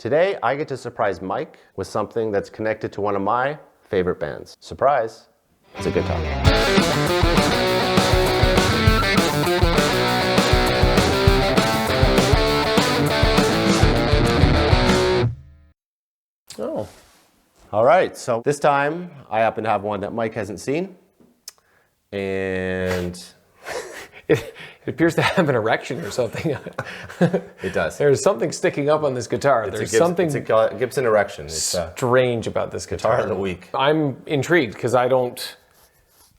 Today, I get to surprise Mike with something that's connected to one of my favorite bands. Surprise, it's a guitar. Oh. All right, so this time I happen to have one that Mike hasn't seen, and it appears to have an erection or something. It does. There's something sticking up on this guitar. There's something it's a Gibson erection. It's strange about this guitar. Guitar of the week. I'm intrigued because I don't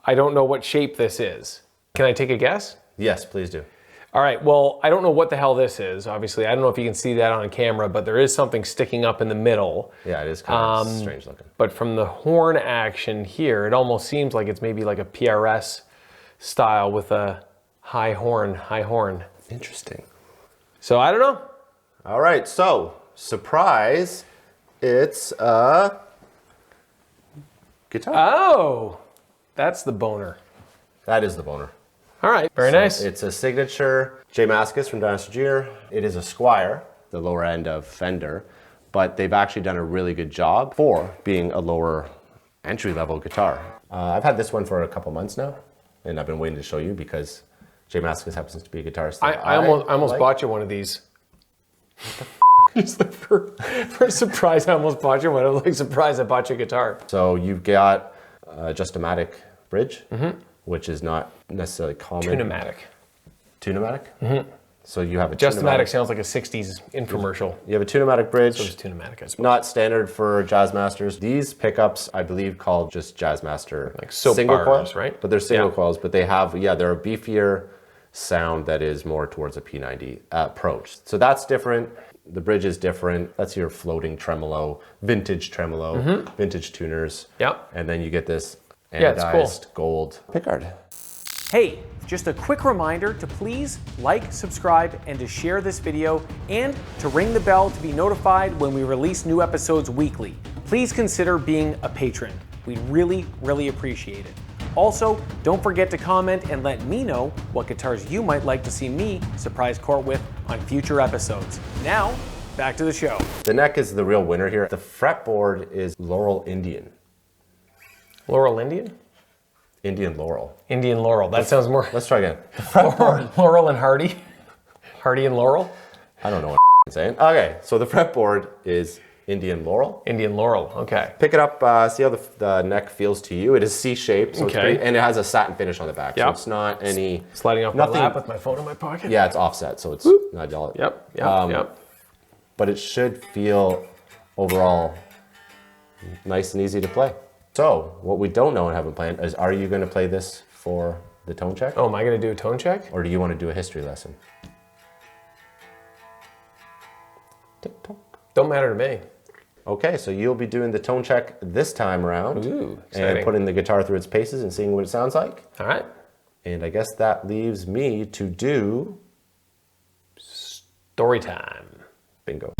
know what shape this is. Can I take a guess? Yes, please do. All right, well, I don't know what the hell this is, obviously. I don't know if you can see that on camera, but there is something sticking up in the middle. Yeah, it is kind of strange looking. But from the horn action here, it almost seems like it's maybe like a PRS style with a high horn. Interesting. So I don't know. All right, so surprise, it's a guitar. Oh, that's the boner. That is the boner. All right, very nice. It's a signature Mascis from Dinosaur. It is a Squire, the lower end of Fender, but they've actually done a really good job for being a lower entry-level guitar. I've had this one for a couple months now, and I've been waiting to show you because Mascis happens to be a guitarist. I almost bought you one of these. For surprise, I almost bought you one. I was like, surprised I bought you a guitar. So you've got a Just-O-Matic bridge, which is not necessarily common. Tune-O-Matic. Tune-O-Matic? So you have a Just-O-Matic sounds like a 60s infomercial. You have a Tune-O-Matic bridge. So does Tune-O-Matic, I suppose. Not standard for Jazzmasters. These pickups, I believe, called just Jazzmaster. Like soap single bars, coil, right? But they're single coils, but they have, they're a beefier sound that is more towards a P90 approach. So that's different. The bridge is different. That's your floating tremolo, vintage tuners. Yep. And then you get this it's anodized gold pickguard. Hey, just a quick reminder to please like, subscribe, and to share this video, and to ring the bell to be notified when we release new episodes weekly. Please consider being a patron. We'd really, really appreciate it. Also, don't forget to comment and let me know what guitars you might like to see me surprise Cort with on future episodes. Now, back to the show. The neck is the real winner here. The fretboard is Laurel Indian. Laurel Indian? Indian Laurel. Indian Laurel. That sounds more... Let's try again. Laurel and Hardy? Hardy and Laurel? I don't know what I'm saying. Okay, so the fretboard is Indian Laurel. Indian Laurel, okay. Pick it up, see how the neck feels to you. It is C-shaped, so it's pretty, and it has a satin finish on the back, so it's not any... Sliding off my lap with my phone in my pocket. Yeah, it's offset, so it's not dull. Yep. But it should feel, overall, nice and easy to play. So, what we don't know and haven't planned is, are you going to play this for the tone check? Oh, am I going to do a tone check? Or do you want to do a history lesson? Don't matter to me. Okay, so you'll be doing the tone check this time around. Ooh, exciting. And putting the guitar through its paces and seeing what it sounds like. All right. And I guess that leaves me to do... Story time. Bingo.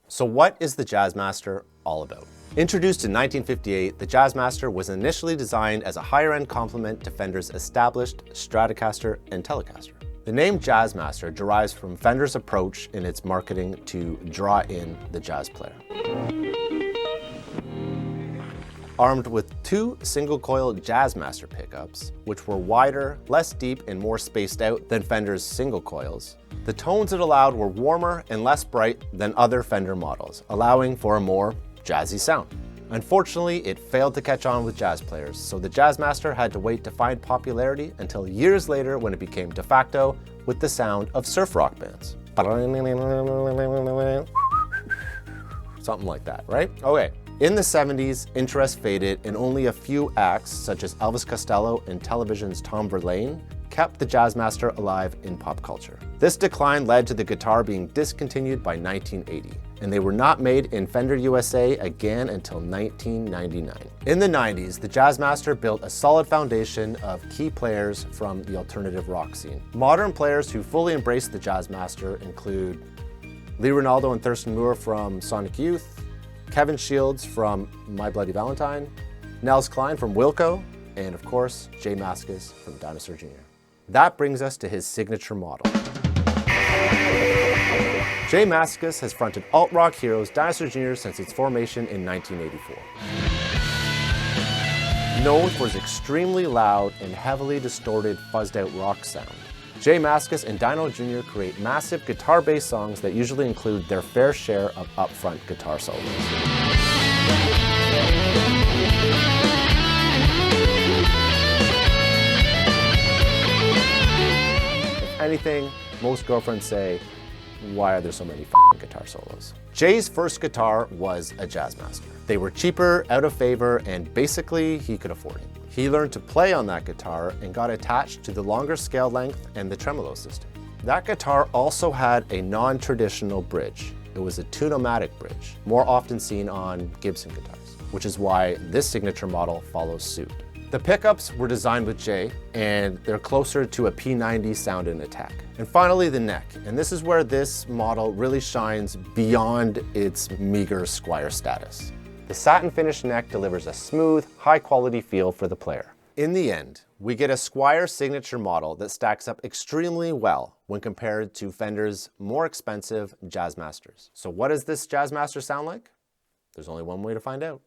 So what is the Jazzmaster all about? Introduced in 1958, the Jazzmaster was initially designed as a higher-end complement to Fender's established Stratocaster and Telecaster. The name Jazzmaster derives from Fender's approach in its marketing to draw in the jazz player. Armed with two single-coil Jazzmaster pickups, which were wider, less deep, and more spaced out than Fender's single coils, the tones it allowed were warmer and less bright than other Fender models, allowing for a more jazzy sound. Unfortunately, it failed to catch on with jazz players, so the Jazzmaster had to wait to find popularity until years later when it became de facto with the sound of surf rock bands. Something like that, right? Okay. In the 70s, interest faded and only a few acts, such as Elvis Costello and television's Tom Verlaine, kept the Jazzmaster alive in pop culture. This decline led to the guitar being discontinued by 1980, and they were not made in Fender USA again until 1999. In the 90s, the Jazzmaster built a solid foundation of key players from the alternative rock scene. Modern players who fully embraced the Jazzmaster include Lee Ronaldo and Thurston Moore from Sonic Youth, Kevin Shields from My Bloody Valentine, Nels Cline from Wilco, and of course, Jay Mascis from Dinosaur Jr. That brings us to his signature model. Jay Mascis has fronted alt-rock heroes Dinosaur Jr. since its formation in 1984. Known for his extremely loud and heavily distorted, fuzzed-out rock sound, Jay Mascis and Dino Jr. create massive guitar-based songs that usually include their fair share of upfront guitar solos. If anything, most girlfriends say, why are there so many f***ing guitar solos? Jay's first guitar was a Jazzmaster. They were cheaper, out of favor, and basically he could afford it. He learned to play on that guitar and got attached to the longer scale length and the tremolo system. That guitar also had a non-traditional bridge. It was a two-nomatic bridge, more often seen on Gibson guitars, which is why this signature model follows suit. The pickups were designed with Jay, and they're closer to a P90 sound and attack. And finally, the neck. And this is where this model really shines beyond its meager Squire status. The satin finished neck delivers a smooth, high-quality feel for the player. In the end, we get a Squire signature model that stacks up extremely well when compared to Fender's more expensive Jazzmasters. So what does this Jazzmaster sound like? There's only one way to find out.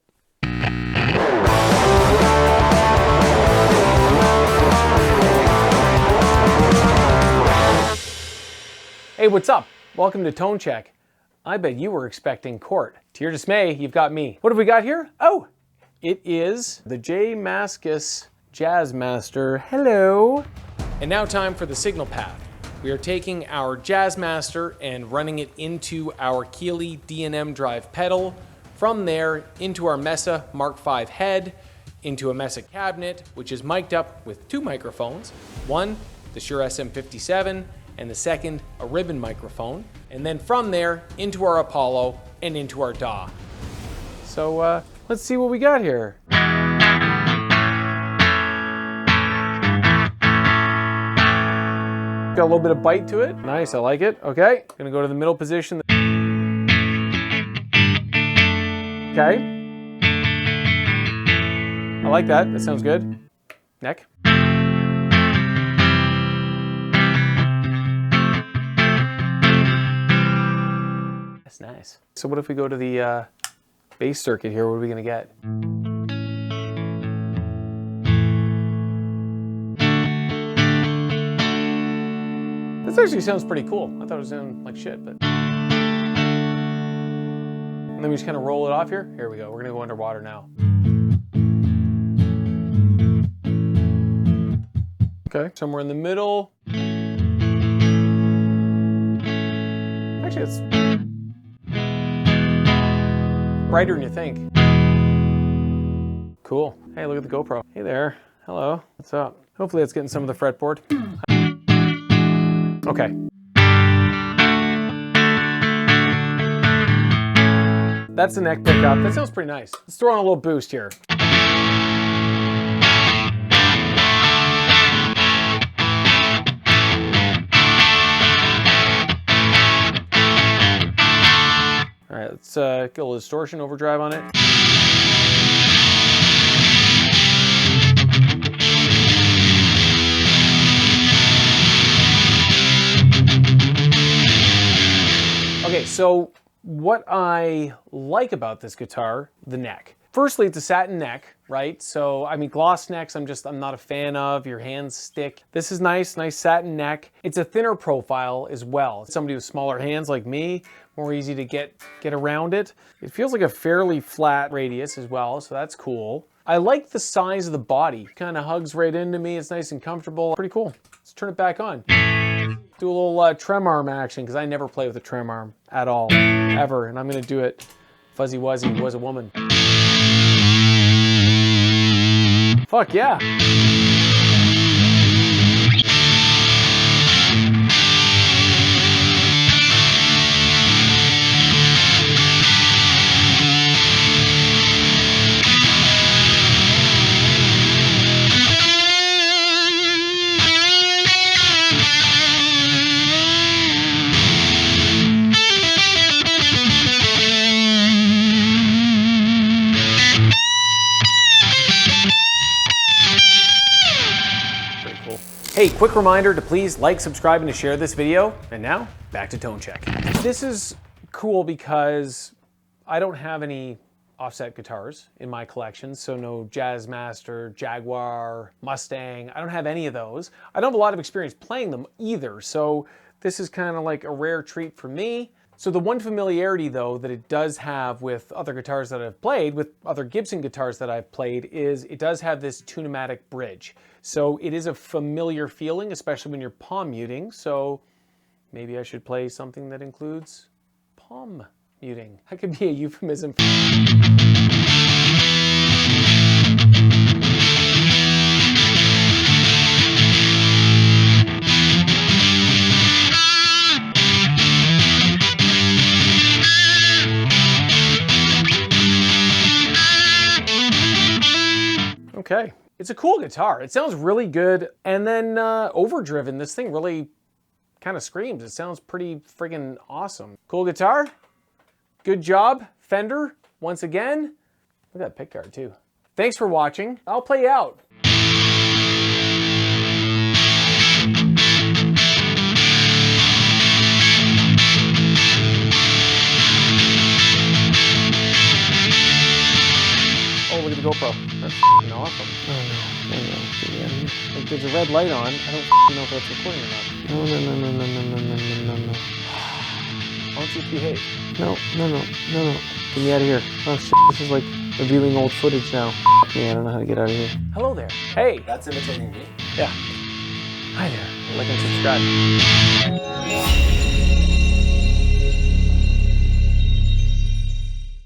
Hey, what's up? Welcome to Tone Check. I bet you were expecting Cort. To your dismay, you've got me. What have we got here? Oh, it is the Jay Mascis Jazzmaster. Hello. And now time for the signal path. We are taking our Jazzmaster and running it into our Keeley D&M drive pedal. From there, into our Mesa Mark V head, into a Mesa cabinet, which is mic'd up with two microphones. One, the Shure SM57, and the second, a ribbon microphone. And then from there, into our Apollo and into our DAW. So let's see what we got here. Got a little bit of bite to it. Nice, I like it. Okay, gonna go to the middle position. Okay. I like that. That sounds good. Neck. That's nice. So what if we go to the bass circuit here? What are we gonna get? This actually sounds pretty cool. I thought it was sounding like shit, but. And then we just kind of roll it off here. Here we go. We're gonna go underwater now. Okay, somewhere in the middle. Actually, it's brighter than you think. Cool. Hey, look at the GoPro. Hey there. Hello. What's up? Hopefully it's getting some of the fretboard. Okay. That's the neck pickup. That sounds pretty nice. Let's throw on a little boost here. All right, let's get a little distortion, overdrive on it. Okay, so what I like about this guitar, the neck. Firstly, it's a satin neck, right? So, I mean, gloss necks, I'm not a fan of. Your hands stick. This is nice satin neck. It's a thinner profile as well. Somebody with smaller hands like me, more easy to get around it. It feels like a fairly flat radius as well, so that's cool. I like the size of the body. Kind of hugs right into me. It's nice and comfortable. Pretty cool. Let's turn it back on. Do a little trem arm action, because I never play with a trem arm at all, ever. And I'm gonna do it fuzzy wuzzy was a woman. Fuck yeah. Hey, quick reminder to please like, subscribe, and to share this video. And now, back to tone check. This is cool because I don't have any offset guitars in my collection, so no Jazzmaster, Jaguar, Mustang. I don't have any of those. I don't have a lot of experience playing them either, so this is kind of like a rare treat for me. So the one familiarity though that it does have with other guitars that I've played, with other Gibson guitars that I've played, is it does have this tunematic bridge. So it is a familiar feeling, especially when you're palm muting. So maybe I should play something that includes palm muting. That could be a euphemism. Okay, it's a cool guitar. It sounds really good. And then overdriven, this thing really kind of screams. It sounds pretty friggin' awesome. Cool guitar. Good job, Fender, once again. Look at that pickguard too. Thanks for watching. I'll play you out. Oh, look at the GoPro. That's f***ing awesome. Oh no, get me out of here. Like, there's a red light on. I don't know if that's recording or not. No. Why don't you behave? No. Get me out of here. Oh shit, this is like reviewing old footage now. Me, I don't know how to get out of here. Hello there. Hey. That's imitating me. Yeah. Hi there. Like and subscribe.